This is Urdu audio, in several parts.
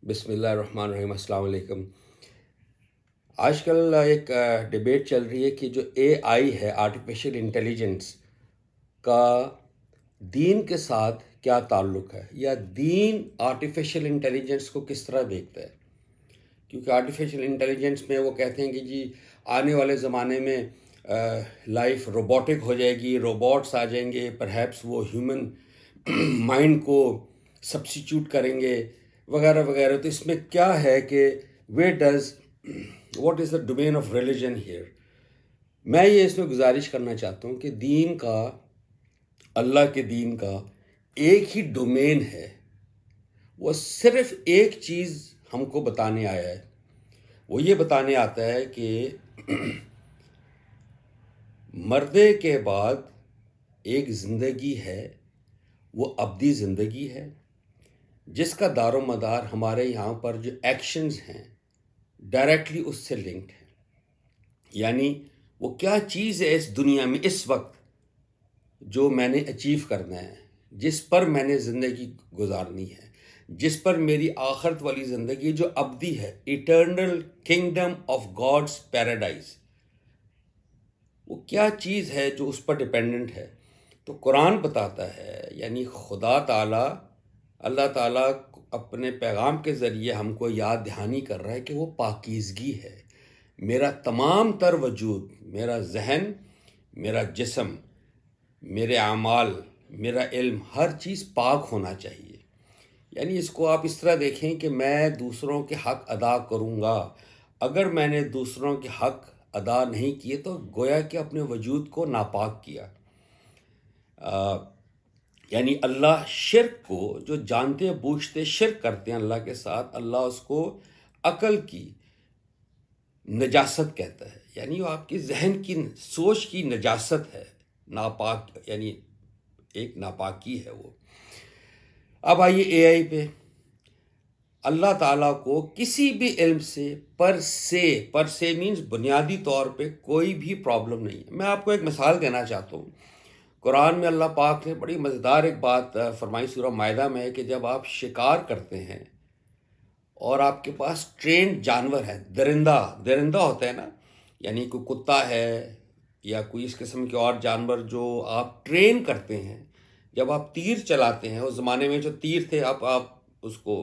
بسم اللہ الرحمن الرحیم۔ السلام علیکم۔ آج کل ایک ڈیبیٹ چل رہی ہے کہ جو اے آئی ہے، آرٹیفیشل انٹیلیجنس کا دین کے ساتھ کیا تعلق ہے، یا دین آرٹیفیشل انٹیلیجنس کو کس طرح دیکھتا ہے۔ کیونکہ آرٹیفیشل انٹیلیجنس میں وہ کہتے ہیں کہ جی آنے والے زمانے میں لائف روبوٹک ہو جائے گی، روبوٹس آ جائیں گے، پرہیپس وہ ہیومن مائنڈ کو سبسٹیچیوٹ کریں گے وغیرہ وغیرہ۔ تو اس میں کیا ہے کہ what is the domain of religion here. میں یہ اس میں گزارش کرنا چاہتا ہوں کہ دین کا، اللہ کے دین کا ایک ہی ڈومین ہے، وہ صرف ایک چیز ہم کو بتانے آیا ہے۔ وہ یہ بتانے آتا ہے کہ مردے کے بعد ایک زندگی ہے، وہ ابدی زندگی ہے، جس کا دار و مدار ہمارے یہاں پر جو ایکشنز ہیں ڈائریکٹلی اس سے لنکڈ ہے۔ یعنی وہ کیا چیز ہے اس دنیا میں اس وقت جو میں نے اچیو کرنا ہے، جس پر میں نے زندگی گزارنی ہے، جس پر میری آخرت والی زندگی جو ابدی ہے، eternal kingdom of God's paradise, وہ کیا چیز ہے جو اس پر ڈیپینڈنٹ ہے۔ تو قرآن بتاتا ہے، یعنی خدا تعالیٰ، اللہ تعالیٰ اپنے پیغام کے ذریعے ہم کو یاد دہانی کر رہا ہے کہ وہ پاکیزگی ہے۔ میرا تمام تر وجود، میرا ذہن، میرا جسم، میرے اعمال، میرا علم، ہر چیز پاک ہونا چاہیے۔ یعنی اس کو آپ اس طرح دیکھیں کہ میں دوسروں کے حق ادا کروں گا، اگر میں نے دوسروں کے حق ادا نہیں کیے تو گویا کہ اپنے وجود کو ناپاک کیا۔ یعنی اللہ شرک کو، جو جانتے بوجھتے شرک کرتے ہیں اللہ کے ساتھ، اللہ اس کو عقل کی نجاست کہتا ہے۔ یعنی وہ آپ کے ذہن کی، سوچ کی نجاست ہے، ناپاک، یعنی ایک ناپاکی ہے وہ۔ اب آئیے اے آئی پہ۔ اللہ تعالیٰ کو کسی بھی علم سے پر سے مینز بنیادی طور پہ کوئی بھی پرابلم نہیں ہے۔ میں آپ کو ایک مثال دینا چاہتا ہوں۔ قرآن میں اللہ پاک نے بڑی مزیدار ایک بات فرمائی سورہ مائدہ میں، کہ جب آپ شکار کرتے ہیں اور آپ کے پاس ٹرینڈ جانور ہے، درندہ ہوتا ہے نا، یعنی کوئی کتا ہے یا کوئی اس قسم کے اور جانور جو آپ ٹرین کرتے ہیں، جب آپ تیر چلاتے ہیں، اس زمانے میں جو تیر تھے، آپ اس کو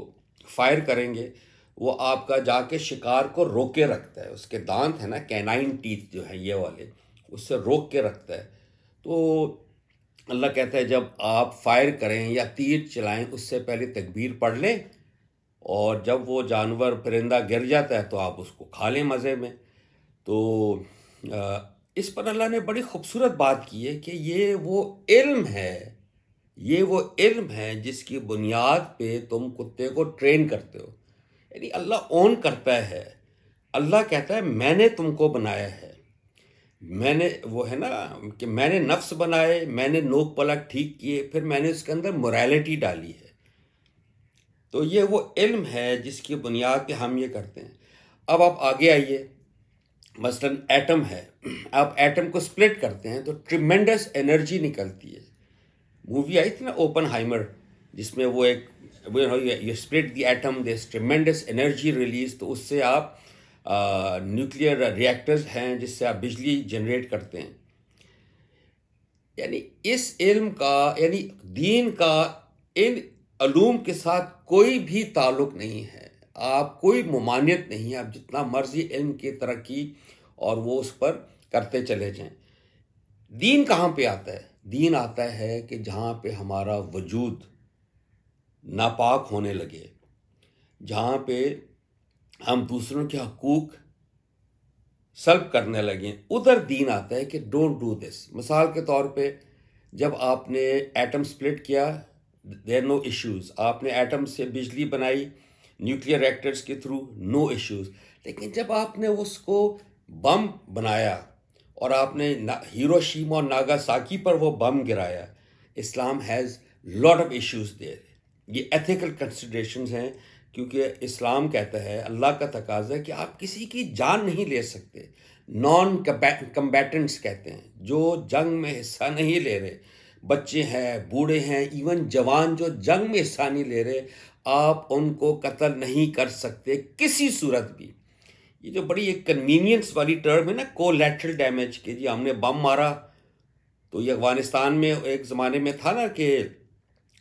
فائر کریں گے، وہ آپ کا جا کے شکار کو روک کے رکھتا ہے۔ اس کے دانت ہیں نا، کینائن ٹیتھ جو ہیں یہ والے، اس سے روک کے رکھتا ہے۔ تو اللہ کہتا ہے جب آپ فائر کریں یا تیر چلائیں، اس سے پہلے تکبیر پڑھ لیں، اور جب وہ جانور پرندہ گر جاتا ہے تو آپ اس کو کھا لیں مزے میں۔ تو اس پر اللہ نے بڑی خوبصورت بات کی ہے کہ یہ وہ علم ہے جس کی بنیاد پہ تم کتے کو ٹرین کرتے ہو۔ یعنی اللہ اون کرتا ہے، اللہ کہتا ہے میں نے تم کو بنایا ہے، میں نے، وہ ہے نا کہ میں نے نفس بنائے، میں نے نوک پلک ٹھیک کیے، پھر میں نے اس کے اندر موریلٹی ڈالی ہے۔ تو یہ وہ علم ہے جس کی بنیاد پہ ہم یہ کرتے ہیں۔ اب آپ آگے آئیے، مثلاً ایٹم ہے، آپ ایٹم کو سپلٹ کرتے ہیں تو ٹریمینڈس انرجی نکلتی ہے۔ مووی آئی تھی نا اوپن ہائمر، جس میں وہ ایک you split the atom, there tremendous energy release, تو اس سے آپ نیوکلیئر ریئیکٹرز ہیں جس سے آپ بجلی جنریٹ کرتے ہیں۔ یعنی اس علم کا، یعنی دین کا ان علوم کے ساتھ کوئی بھی تعلق نہیں ہے، آپ کوئی ممانعت نہیں ہے، آپ جتنا مرضی علم کی ترقی اور وہ اس پر کرتے چلے جائیں۔ دین کہاں پہ آتا ہے؟ دین آتا ہے کہ جہاں پہ ہمارا وجود ناپاک ہونے لگے، جہاں پہ ہم دوسروں کے حقوق سلب کرنے لگیں، ادھر دین آتا ہے کہ ڈونٹ ڈو دس۔ مثال کے طور پہ جب آپ نے ایٹم سپلٹ کیا، دیر نو ایشوز، آپ نے ایٹم سے بجلی بنائی نیوکلیئر ریئیکٹرز کے تھرو، نو ایشوز۔ لیکن جب آپ نے اس کو بم بنایا اور آپ نے ہیروشیما اور ناگاساکی پر وہ بم گرایا، Islam has lot of issues there. یہ ایتھیکل کنسیڈریشنز ہیں، کیونکہ اسلام کہتا ہے، اللہ کا تقاضا ہے کہ آپ کسی کی جان نہیں لے سکتے۔ نان کمبیٹنٹس کہتے ہیں، جو جنگ میں حصہ نہیں لے رہے، بچے ہیں، بوڑھے ہیں، ایون جوان جو جنگ میں حصہ نہیں لے رہے، آپ ان کو قتل نہیں کر سکتے کسی صورت بھی. یہ جو بڑی ایک کنوینئنس والی ٹرم ہے نا کولیٹرل ڈیمیج، کہ جی ہم نے بم مارا، تو یہ افغانستان میں ایک زمانے میں تھا نا کہ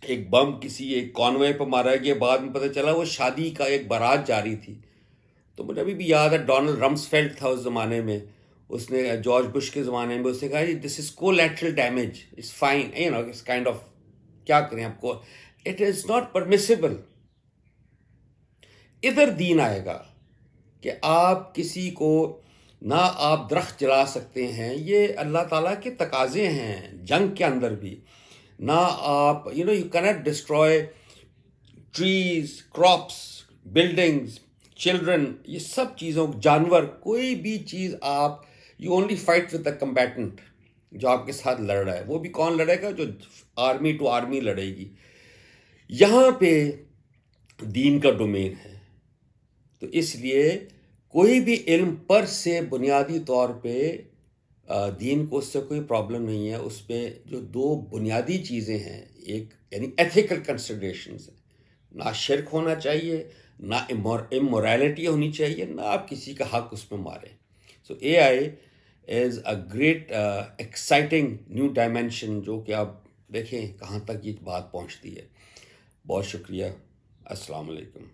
ایک بم کسی ایک کانوے پہ مارا گیا، بعد میں پتہ چلا وہ شادی کا ایک بارات جاری تھی. تو مجھے ابھی بھی یاد ہے ڈونلڈ رمسفیلڈ تھا اس زمانے میں، اس نے جارج بش کے زمانے میں اس نے کہا this is collateral damage, it's fine, you know it's kind of, کیا کریں آپ کو، اٹ از ناٹ پرمیسیبل. ادھر دین آئے گا کہ آپ کسی کو نہ آپ درخت جلا سکتے ہیں، یہ اللہ تعالیٰ کے تقاضے ہیں جنگ کے اندر بھی. نہ آپ you can't destroy trees, crops, buildings, children, یہ سب چیزوں، جانور، کوئی بھی چیز آپ، you only fight with the combatant, جو آپ کے ساتھ لڑ رہا ہے. وہ بھی کون لڑے گا؟ جو آرمی ٹو آرمی لڑے گی. یہاں پہ دین کا ڈومین ہے. تو اس لیے کوئی بھی علم پر سے بنیادی طور پہ دین کو اس سے کوئی پرابلم نہیں ہے. اس پہ جو دو بنیادی چیزیں ہیں، ایک یعنی ایتھیکل کنسیڈریشنز ہیں، نہ شرک ہونا چاہیے، نہ امورالٹی ہونی چاہیے، نہ آپ کسی کا حق اس میں ماریں. So A I is a great exciting new dimension, جو کہ آپ دیکھیں کہاں تک یہ بات پہنچتی ہے. بہت شکریہ. السلام علیکم.